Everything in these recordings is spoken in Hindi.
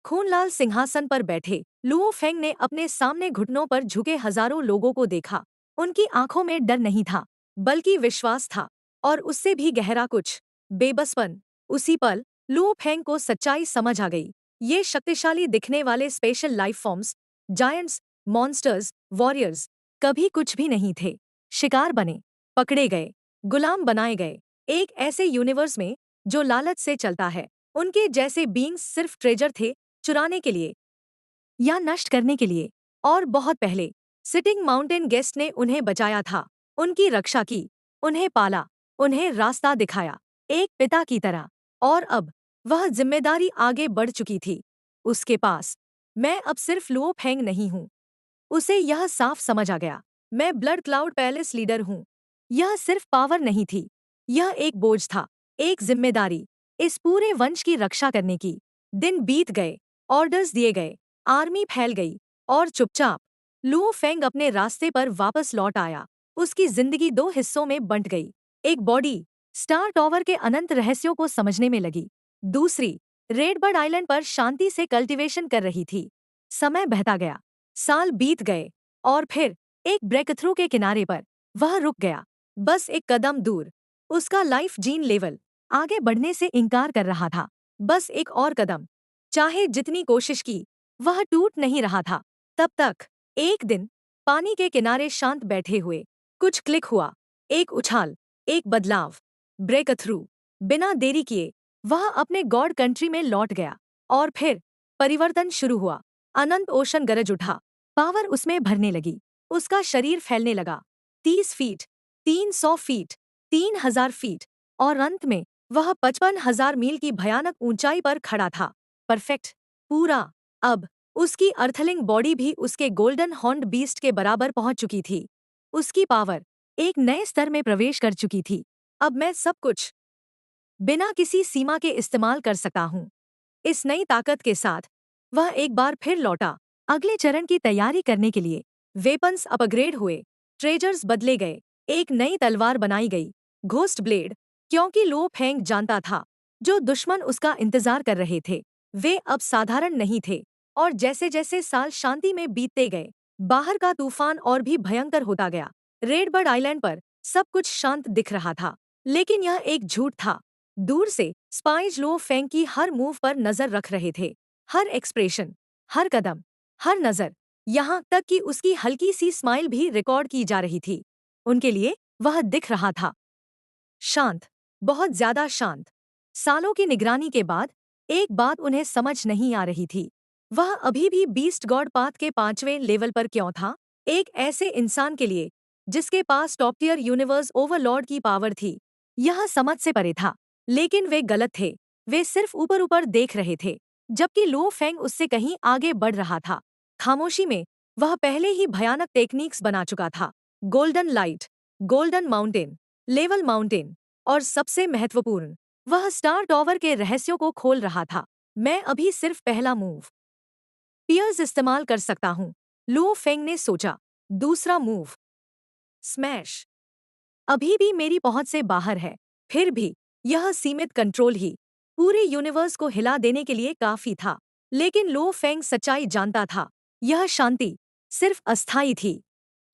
खूनलाल सिंहासन पर बैठे लुओ फेंग ने अपने सामने घुटनों पर झुके हजारों लोगों को देखा। उनकी आंखों में डर नहीं था, बल्कि विश्वास था, और उससे भी गहरा कुछ, बेबसपन। उसी पल लुओ फेंग को सच्चाई समझ आ गई। ये शक्तिशाली दिखने वाले special life forms, giants, monsters, warriors, कभी कुछ भी नहीं थे। शिकार बने, पकड़े गए, गुलाम बनाए गए, एक ऐसे यूनिवर्स में जो लालच से चलता है। उनके जैसे बीइंग्स सिर्फ ट्रेजर थे, चुराने के लिए या नष्ट करने के लिए। और बहुत पहले सिटिंग माउंटेन गेस्ट ने उन्हें बचाया था, उनकी रक्षा की, उन्हें पाला, उन्हें रास्ता दिखाया, एक पिता की तरह। और अब वह जिम्मेदारी आगे बढ़ चुकी थी उसके पास। मैं अब सिर्फ लुओ फेंग नहीं हूँ, उसे यह साफ समझ आ गया। मैं ब्लड क्लाउड पैलेस लीडर हूँ। यह सिर्फ पावर नहीं थी, यह एक बोझ था, एक जिम्मेदारी, इस पूरे वंश की रक्षा करने की। दिन बीत गए, ऑर्डर्स दिए गए, आर्मी फैल गई, और चुपचाप लुओ फेंग अपने रास्ते पर वापस लौट आया। उसकी जिंदगी दो हिस्सों में बंट गई। एक बॉडी स्टार टॉवर के अनंत रहस्यों को समझने में लगी, दूसरी रेडबर्ड आइलैंड पर शांति से कल्टीवेशन कर रही थी। समय बहता गया, साल बीत गए, और फिर एक ब्रेकथ्रू के किनारे पर वह रुक गया, बस एक कदम दूर। उसका लाइफ जीन लेवल आगे बढ़ने से इनकार कर रहा था, बस एक और कदम। चाहे जितनी कोशिश की, वह टूट नहीं रहा था। तब तक एक दिन पानी के किनारे शांत बैठे हुए कुछ क्लिक हुआ, एक उछाल, एक बदलाव, ब्रेकथ्रू। बिना देरी किए वह अपने गॉड कंट्री में लौट गया, और फिर परिवर्तन शुरू हुआ। अनंत ओशन गरज उठा, पावर उसमें भरने लगी, उसका शरीर फैलने लगा। 30 फीट, 300 फीट, 3000 फीट, और अंत में वह 55,000 मील की भयानक ऊंचाई पर खड़ा था। परफेक्ट, पूरा। अब उसकी अर्थलिंग बॉडी भी उसके गोल्डन हॉर्न्ड बीस्ट के बराबर पहुंच चुकी थी। उसकी पावर एक नए स्तर में प्रवेश कर चुकी थी। अब मैं सब कुछ बिना किसी सीमा के इस्तेमाल कर सकता हूँ। इस नई ताकत के साथ वह एक बार फिर लौटा, अगले चरण की तैयारी करने के लिए। वेपन्स अपग्रेड हुए, ट्रेजर्स बदले गए, एक नई तलवार बनाई गई, घोस्ट ब्लेड, क्योंकि लो फेंग जानता था जो दुश्मन उसका इंतजार कर रहे थे वे अब साधारण नहीं थे। और जैसे जैसे साल शांति में बीतते गए, बाहर का तूफान और भी भयंकर होता गया। रेडबर्ड आइलैंड पर सब कुछ शांत दिख रहा था, लेकिन यह एक झूठ था। दूर से स्पाइज लो फेंग की हर मूव पर नजर रख रहे थे, हर एक्सप्रेशन, हर कदम, हर नजर, यहाँ तक कि उसकी हल्की सी स्माइल भी रिकॉर्ड की जा रही थी। उनके लिए वह दिख रहा था शांत, बहुत ज्यादा शांत। सालों की निगरानी के बाद एक बात उन्हें समझ नहीं आ रही थी, वह अभी भी बीस्ट गॉड पाथ के 5वें लेवल पर क्यों था। एक ऐसे इंसान के लिए जिसके पास टॉप टियर यूनिवर्स ओवरलॉर्ड की पावर थी, यह समझ से परे था। लेकिन वे गलत थे, वे सिर्फ ऊपर ऊपर देख रहे थे, जबकि लो फेंग उससे कहीं आगे बढ़ रहा था। खामोशी में वह पहले ही भयानक टेक्निक्स बना चुका था, golden light, golden mountain, level mountain, और सबसे महत्वपूर्ण, वह स्टार टॉवर के रहस्यों को खोल रहा था। मैं अभी सिर्फ पहला मूव पियर्स इस्तेमाल कर सकता हूँ, लुओ फेंग ने सोचा। दूसरा मूव स्मैश अभी भी मेरी पहुंच से बाहर है, फिर भी यह सीमित कंट्रोल ही पूरे यूनिवर्स को हिला देने के लिए काफी था। लेकिन लो फेंग सच्चाई जानता था, यह शांति सिर्फ अस्थायी थी,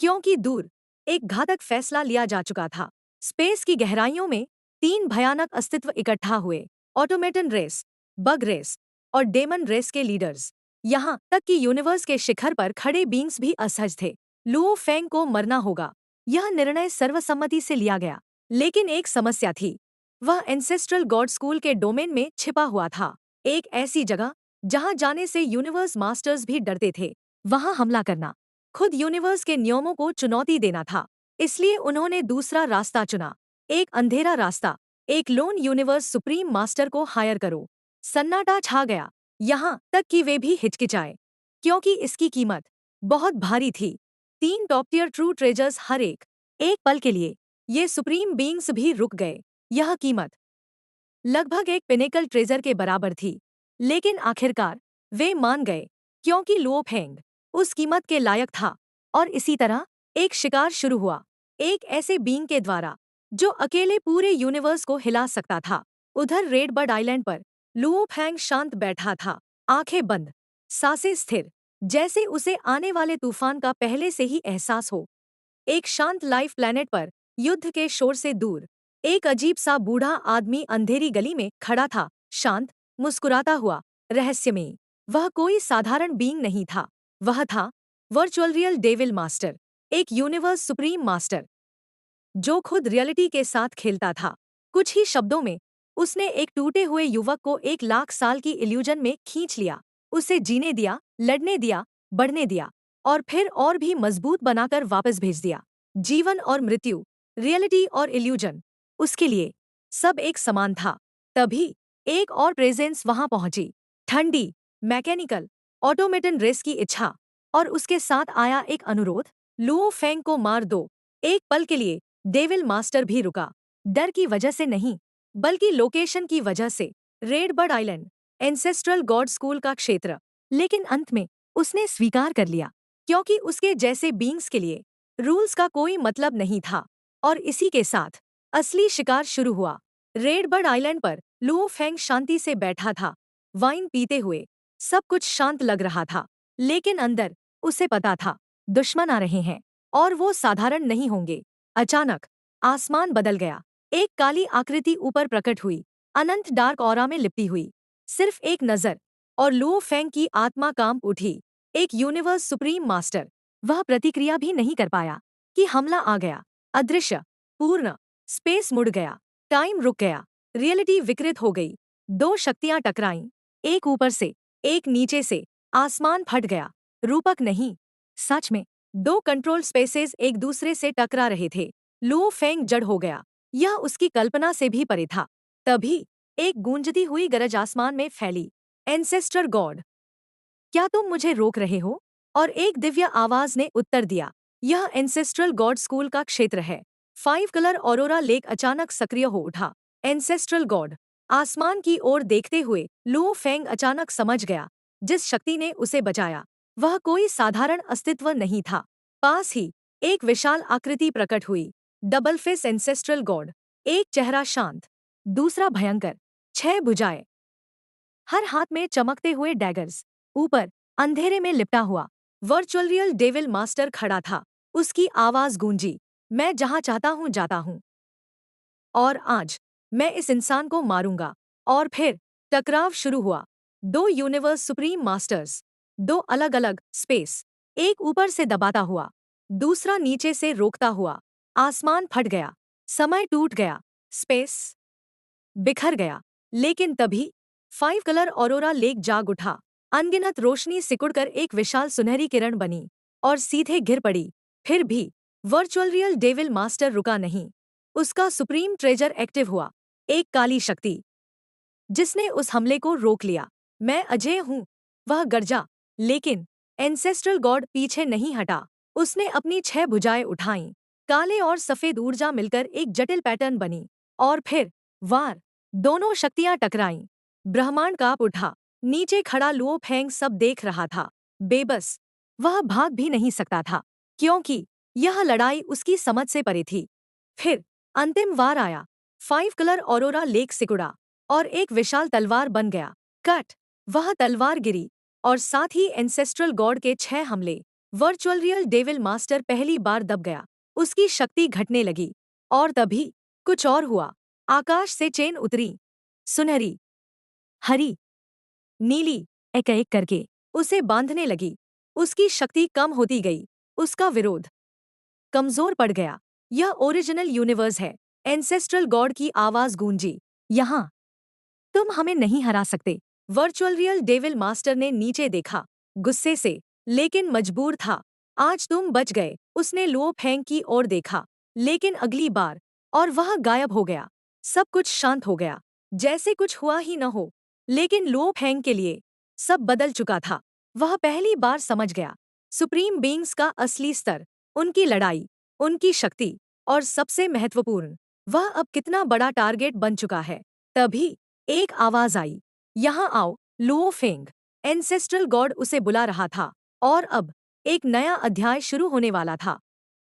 क्योंकि दूर एक घातक फैसला लिया जा चुका था। स्पेस की गहराइयों में तीन भयानक अस्तित्व इकट्ठा हुए, ऑटोमेटन रेस, बग रेस, और डेमन रेस के लीडर्स। यहाँ तक कि यूनिवर्स के शिखर पर खड़े बींग्स भी असहज थे। लुओ फेंग को मरना होगा, यह निर्णय सर्वसम्मति से लिया गया। लेकिन एक समस्या थी, वह एंसेस्ट्रल गॉड स्कूल के डोमेन में छिपा हुआ था, एक ऐसी जगह जहां जाने से यूनिवर्स मास्टर्स भी डरते थे। वहां हमला करना खुद यूनिवर्स के नियमों को चुनौती देना था। इसलिए उन्होंने दूसरा रास्ता चुना, एक अंधेरा रास्ता, एक लोन यूनिवर्स सुप्रीम मास्टर को हायर करो। सन्नाटा छा गया, यहाँ तक कि वे भी हिचकिचाए, क्योंकि इसकी कीमत बहुत भारी थी। 3 टॉप टियर ट्रू ट्रेजर्स हर एक पल के लिए। ये सुप्रीम बीइंग्स भी रुक गए। यह कीमत लगभग एक पिनेकल ट्रेजर के बराबर थी। लेकिन आखिरकार वे मान गए, क्योंकि लुओ फेंग उस कीमत के लायक था। और इसी तरह एक शिकार शुरू हुआ, एक ऐसे बीइंग के द्वारा जो अकेले पूरे यूनिवर्स को हिला सकता था। उधर रेडबर्ड आइलैंड पर लुओ फेंग शांत बैठा था, आंखें बंद, सांसें स्थिर, जैसे उसे आने वाले तूफान का पहले से ही एहसास हो। एक शांत लाइफ प्लेनेट पर, युद्ध के शोर से दूर, एक अजीब सा बूढ़ा आदमी अंधेरी गली में खड़ा था, शांत, मुस्कुराता हुआ, रहस्यमयी। वह कोई साधारण बीइंग नहीं था। वह था वर्चुअल रियल डेविल मास्टर, एक यूनिवर्स सुप्रीम मास्टर जो खुद रियलिटी के साथ खेलता था। कुछ ही शब्दों में उसने एक टूटे हुए युवक को 1 लाख साल की इल्यूजन में खींच लिया, उसे जीने दिया, लड़ने दिया, बढ़ने दिया, और फिर और भी मजबूत बनाकर वापस भेज दिया। जीवन और मृत्यु, रियलिटी और इल्यूजन, उसके लिए सब एक समान था। तभी एक और प्रेजेंस वहां पहुंची, ठंडी, मैकेनिकल, ऑटोमेटन रेस की इच्छा, और उसके साथ आया एक अनुरोध, लुओ फेंग को मार दो। एक पल के लिए डेविल मास्टर भी रुका, डर की वजह से नहीं, बल्कि लोकेशन की वजह से, RedBird island, ancestral God school का क्षेत्र। लेकिन अंत में उसने स्वीकार कर लिया, क्योंकि उसके जैसे बीइंग्स के लिए रूल्स का कोई मतलब नहीं था। और इसी के साथ असली शिकार शुरू हुआ। रेडबर्ड आइलैंड पर लुओ फेंग शांति से बैठा था, वाइन पीते हुए। सब कुछ शांत लग रहा था, लेकिन अंदर उसे पता था दुश्मन आ रहे हैं, और वो साधारण नहीं होंगे। अचानक आसमान बदल गया। एक काली आकृति ऊपर प्रकट हुई, अनंत डार्क ऑरा में लिपटी हुई। सिर्फ एक नजर, और लुओ फेंग की आत्मा कांप उठी। एक यूनिवर्स सुप्रीम मास्टर। वह प्रतिक्रिया भी नहीं कर पाया कि हमला आ गया। अदृश्य, पूर्ण, स्पेस मुड़ गया, टाइम रुक गया, रियलिटी विकृत हो गई। दो शक्तियां टकराईं, एक ऊपर से, एक नीचे से। आसमान फट गया। रूपक नहीं, सच में दो कंट्रोल स्पेसेस एक दूसरे से टकरा रहे थे। लुओ फेंग जड़ हो गया। यह उसकी कल्पना से भी परे था। तभी एक गूंजती हुई गरज आसमान में फैली, एंसेस्टर गॉड, क्या तुम मुझे रोक रहे हो? और एक दिव्य आवाज ने उत्तर दिया, यह एंसेस्ट्रल गॉड स्कूल का क्षेत्र है। 5 कलर ऑरोरा लेक अचानक सक्रिय हो उठा। Ancestral God. आसमान की ओर देखते हुए लुओ फेंग अचानक समझ गया, जिस शक्ति ने उसे बचाया वह कोई साधारण अस्तित्व नहीं था। पास ही एक विशाल आकृति प्रकट हुई, डबल फेस एंसेस्ट्रल गॉड। एक चेहरा शांत, दूसरा भयंकर, 6 भुजाएं, हर हाथ में चमकते हुए डैगर्स। ऊपर अंधेरे में लिपटा हुआ वर्चुअल रियल डेविल मास्टर खड़ा था। उसकी आवाज गूंजी, मैं जहां चाहता हूं जाता हूं, और आज मैं इस इंसान को मारूंगा। और फिर टकराव शुरू हुआ। दो यूनिवर्स सुप्रीम मास्टर्स, दो अलग अलग स्पेस, एक ऊपर से दबाता हुआ, दूसरा नीचे से रोकता हुआ। आसमान फट गया, समय टूट गया, स्पेस बिखर गया। लेकिन तभी 5 कलर ऑरोरा लेक जाग उठा। अनगिनत रोशनी सिकुड़कर एक विशाल सुनहरी किरण बनी और सीधे गिर पड़ी। फिर भी वर्चुअल रियल डेविल मास्टर रुका नहीं। उसका सुप्रीम ट्रेजर एक्टिव हुआ, एक काली शक्ति जिसने उस हमले को रोक लिया। मैं अजय हूँ, वह गरजा। लेकिन एंसेस्ट्रल गॉड पीछे नहीं हटा। उसने अपनी 6 भुजाएं उठाईं, काले और सफेद ऊर्जा मिलकर एक जटिल पैटर्न बनी। और फिर वार, दोनों शक्तियां टकराईं। ब्रह्मांड कांप उठा। नीचे खड़ा लुओ फेंग सब देख रहा था, बेबस। वह भाग भी नहीं सकता था, क्योंकि यह लड़ाई उसकी समझ से परे थी। फिर अंतिम वार आया। 5 कलर ऑरोरा लेक सिकुड़ा और एक विशाल तलवार बन गया। कट, वह तलवार गिरी, और साथ ही एंसेस्ट्रल गॉड के 6 हमले। वर्चुअल रियल डेविल मास्टर पहली बार दब गया। उसकी शक्ति घटने लगी। और तभी कुछ और हुआ। आकाश से चेन उतरी, सुनहरी, हरी, नीली, एक एक करके उसे बांधने लगी। उसकी शक्ति कम होती गई, उसका विरोध कमजोर पड़ गया। यह ओरिजिनल यूनिवर्स है, एंसेस्ट्रल गॉड की आवाज गूंजी। यहाँ तुम हमें नहीं हरा सकते। वर्चुअल रियल डेविल मास्टर ने नीचे देखा, गुस्से से, लेकिन मजबूर था। आज तुम बच गए। उसने लुओ फेंग की ओर देखा, लेकिन अगली बार, और वह गायब हो गया। सब कुछ शांत हो गया, जैसे कुछ हुआ ही न हो। लेकिन लुओ फेंग के लिए सब बदल चुका था। वह पहली बार समझ गया सुप्रीम बीइंग्स का असली स्तर, उनकी लड़ाई, उनकी शक्ति, और सबसे महत्वपूर्ण, वह अब कितना बड़ा टारगेट बन चुका है। तभी एक आवाज आई, यहाँ आओ लुओ फेंग। एंसेस्ट्रल गॉड उसे बुला रहा था, और अब एक नया अध्याय शुरू होने वाला था।